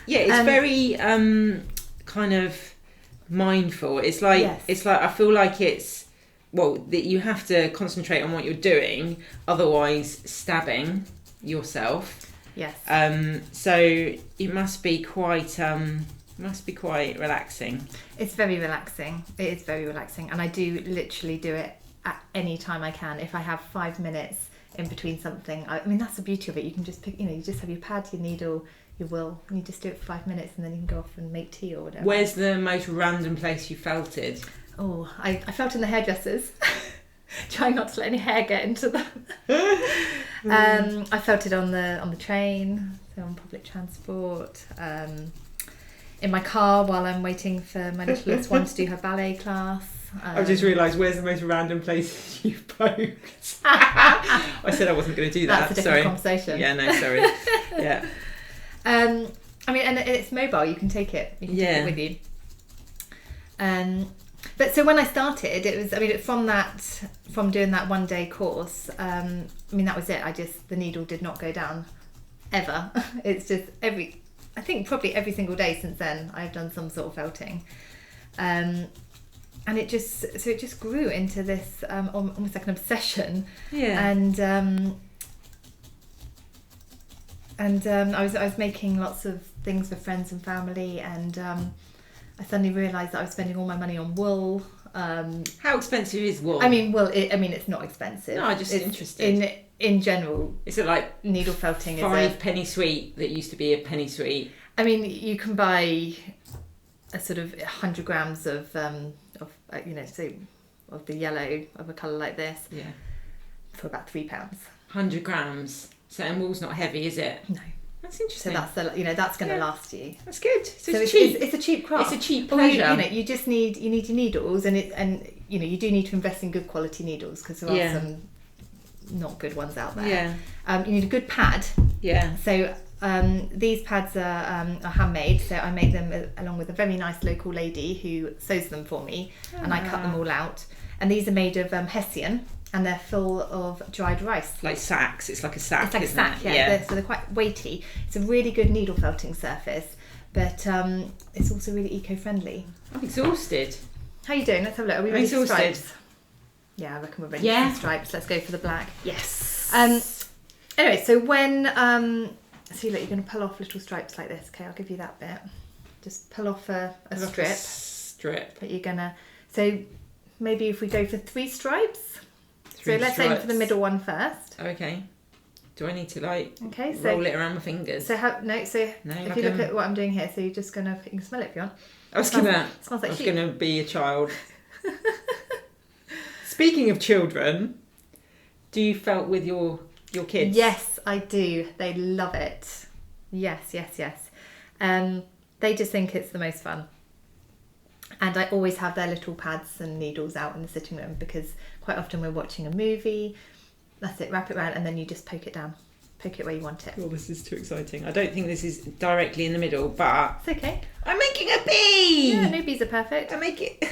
It's very kind of mindful. It's like I feel like it's that you have to concentrate on what you're doing, otherwise stabbing yourself. Yes. So it must be quite relaxing. It's very relaxing. It is very relaxing, and I do literally do it at any time I can. If I have 5 minutes in between something, I mean that's the beauty of it. You can just pick, you just have your pad, your needle, your wool, and you just do it for 5 minutes, and then you can go off and make tea or whatever. Where's the most random place you felted? Oh, I felt in the hairdressers. Trying not to let any hair get into them. I felt it on the train, so on public transport, in my car while I'm waiting for my littlest one to do her ballet class. I've just realised, where's the most random place you've poked? I said I wasn't going to do that. That's a different conversation. Yeah, no, sorry. Yeah. I mean, and it's mobile. You can take it. You can take it with you. But so when I started, it was, from doing that 1 day course, that was it. The needle did not go down ever. It's just I think probably every single day since then, I've done some sort of felting. And it just grew into this almost like an obsession. Yeah. And I was making lots of things for friends and family, and I suddenly realised that I was spending all my money on wool. How expensive is wool? I mean, it's not expensive. No, I'm just interested. In general, is it like needle felting? 5 penny sweet that used to be a penny sweet? I mean, you can buy a sort of 100 grams of the yellow of a colour like this. Yeah. For about £3. 100 grams. So, and wool's not heavy, is it? No. That's interesting. So that's going to last you. That's good. So it's cheap. It's a cheap craft. It's a cheap pleasure. You just need your needles, and you do need to invest in good quality needles, because there are some not good ones out there. Yeah. You need a good pad. Yeah. So these pads are handmade. So I make them along with a very nice local lady who sews them for me, and I cut them all out. And these are made of hessian. And they're full of dried rice. Like sacks. It's like a sack. It's like a sack, yeah. So they're quite weighty. It's a really good needle felting surface, but it's also really eco-friendly. I'm exhausted. How are you doing? Let's have a look. Are we ready for exhausted. stripes? Yeah, I reckon we're ready for stripes. Let's go for the black. Yes. Anyway, so when see, look, you're going to pull off little stripes like this. Okay, I'll give you that bit. Just pull off a strip. But you're gonna. So maybe if we go for 3 stripes. So let's aim for the middle one first. Okay. Do I need to roll it around my fingers? So if you look at what I'm doing here, so you're just you can smell it if you want. I was gonna be a child. Speaking of children, do you felt with your kids? Yes, I do. They love it. Yes. They just think it's the most fun. And I always have their little pads and needles out in the sitting room, because quite often we're watching a movie. That's it, wrap it around, and then you just poke it down. Poke it where you want it. Oh, this is too exciting. I don't think this is directly in the middle, but... It's okay. I'm making a bee! Yeah, no bees are perfect. I make it...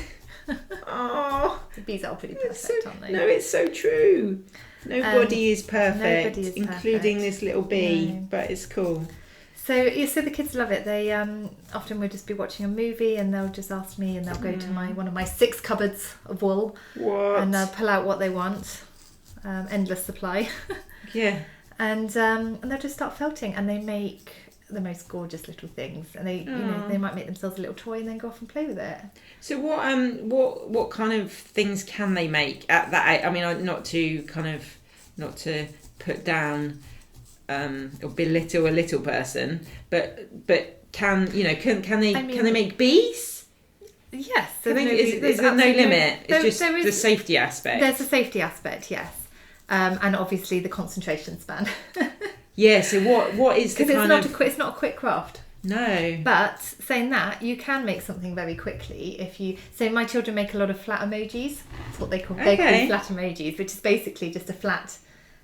Oh. The bees are pretty perfect, aren't they? No, it's so true. Nobody is perfect, including this little bee, but it's cool. So the kids love it. They often we'll just be watching a movie, and they'll just ask me, and they'll go to one of my 6 cupboards of wool. What? And they'll pull out what they want. Endless supply. Yeah. And they'll just start felting, and they make the most gorgeous little things. And they they might make themselves a little toy and then go off and play with it. So what kind of things can they make at that age? I mean, not to put down or belittle a little person, but can they make bees? Yes. Is there no limit? It's just the safety aspect. There's a safety aspect, yes. And obviously the concentration span. Yeah, so what is the kind of... Because it's not a quick craft. No. But saying that, you can make something very quickly if you... So my children make a lot of flat emojis. That's what they call flat emojis, which is basically just a flat...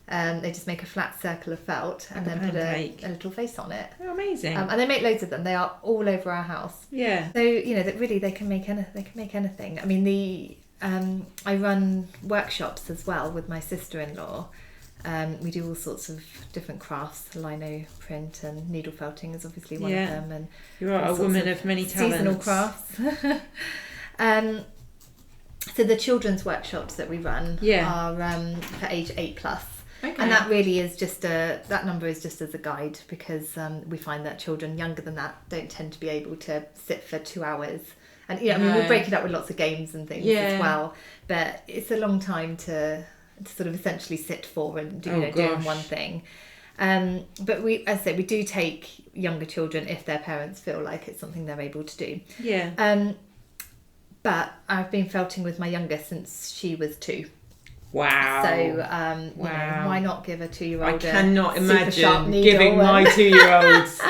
they just make a flat circle of felt and then put a little face on it. Oh, amazing! And they make loads of them. They are all over our house. Yeah. So that really they can make anything. I mean, I run workshops as well with my sister-in-law, We do all sorts of different crafts, lino print and needle felting is obviously one Yeah. of them. And You're a woman of many talents. seasonal crafts. So the children's workshops that we run are for age 8+. Okay. And that really is that number is just as a guide, because we find that children younger than that don't tend to be able to sit for 2 hours. And I mean, we break it up with lots of games and things as well, but it's a long time to sort of essentially sit for and doing one thing. But as I say, we do take younger children if their parents feel like it's something they're able to do. Yeah. But I've been felting with my youngest since she was 2. Wow. So, you know, why not give a 2-year-old I cannot imagine sharp needle giving my 2-year-olds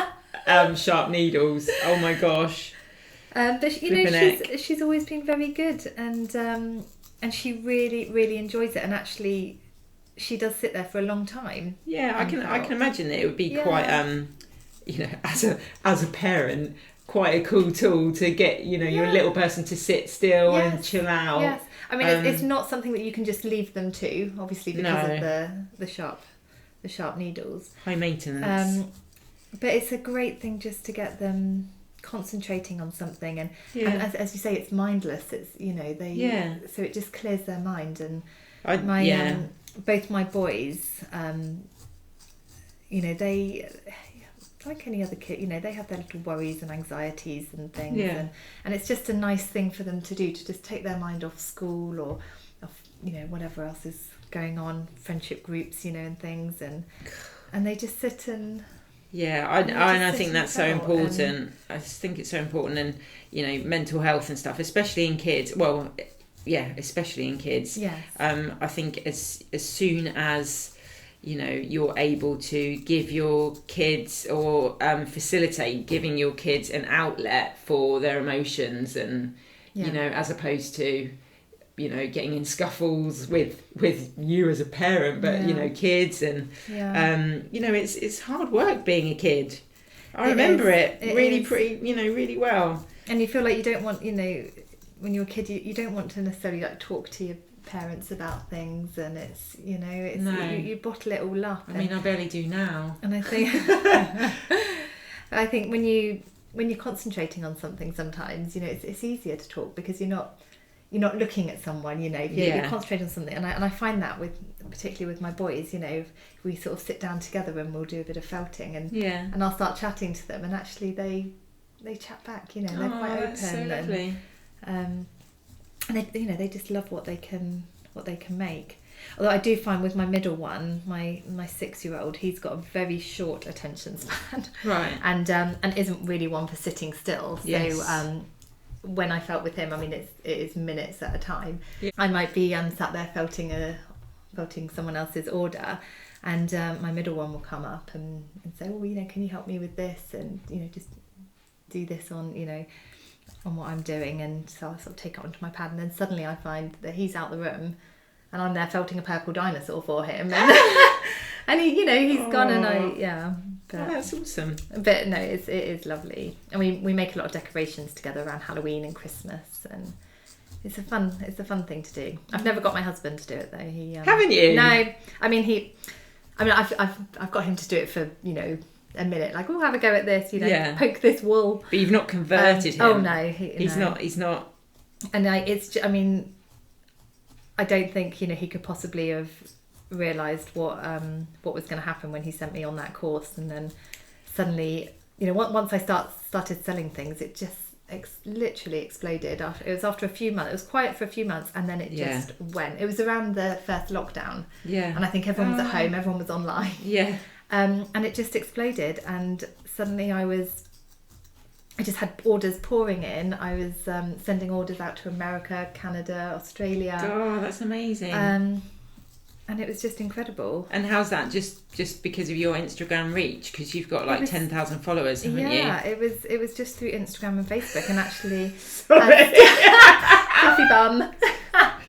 sharp needles. Oh my gosh. But you know, she's always been very good, and she really, really enjoys it. And actually, she does sit there for a long time. Yeah, I can imagine that it would be quite you know, as a parent, quite a cool tool to get, you know, your little person to sit still and chill out. Yes, I mean it's not something that you can just leave them to, obviously, because of the sharp needles. High maintenance. But it's a great thing just to get them concentrating on something, and as you say, it's mindless. It's, you know, so it just clears their mind. And both my boys, you know, they, like any other kid, you know, they have their little worries and anxieties and things, and it's just a nice thing for them to do, to just take their mind off school or off, you know, whatever else is going on, friendship groups, you know, and things, and they just sit and I think that's so important. I just think it's so important, and you know, mental health and stuff, especially in kids. Well, especially in kids. Yes. I think as soon as, you know, you're able to give your kids or facilitate giving your kids an outlet for their emotions, and you know, as opposed to, you know, getting in scuffles with you as a parent, but you know, kids, and you know, it's hard work being a kid. I remember it really pretty, you know, really well. And you feel like you don't want, you know, when you're a kid, you don't want to necessarily like talk to your parents about things, and it's, you know, it's you bottle it all up. I mean, I barely do now. And I think when you're concentrating on something, sometimes, you know, it's easier to talk because you're not looking at someone, you know, you're concentrating on something. And I find that particularly with my boys, you know, we sort of sit down together and we'll do a bit of felting, and I'll start chatting to them, and actually they chat back, you know, they're quite open. That's so lovely. And they, you know, they just love what they can make. Although I do find with my middle one, my 6-year-old, he's got a very short attention span, right, and isn't really one for sitting still. So when I felt with him, I mean, it is minutes at a time. Yeah. I might be sat there felting someone else's order, and my middle one will come up and say, "Oh, you know, can you help me with this?" And, you know, just do this on, you know, on what I'm doing. And so I sort of take it onto my pad, and then suddenly I find that he's out the room, and I'm there felting a purple dinosaur for him, and he, you know, he's gone, and but, that's awesome. But no, it is lovely, and we make a lot of decorations together around Halloween and Christmas, and it's a fun thing to do. I've never got my husband to do it though. He haven't you? No, I mean I've got him to do it for, you know, a minute, like, oh, have a go at this, you know, poke this wool. But you've not converted him. Oh no, he's not. And I mean, I don't think, you know, he could possibly have realised what was going to happen when he sent me on that course, and then suddenly, you know, once I started selling things, it just literally exploded. It was after a few months. It was quiet for a few months, and then it just went. It was around the first lockdown, and I think everyone was at home, everyone was online, and it just exploded. And suddenly I just had orders pouring in. I was sending orders out to America, Canada, Australia. Oh, that's amazing. And it was just incredible. And how's that? Just because of your Instagram reach? Because you've got like 10,000 followers, haven't you? Yeah, it was just through Instagram and Facebook, and actually, Fluffy bum.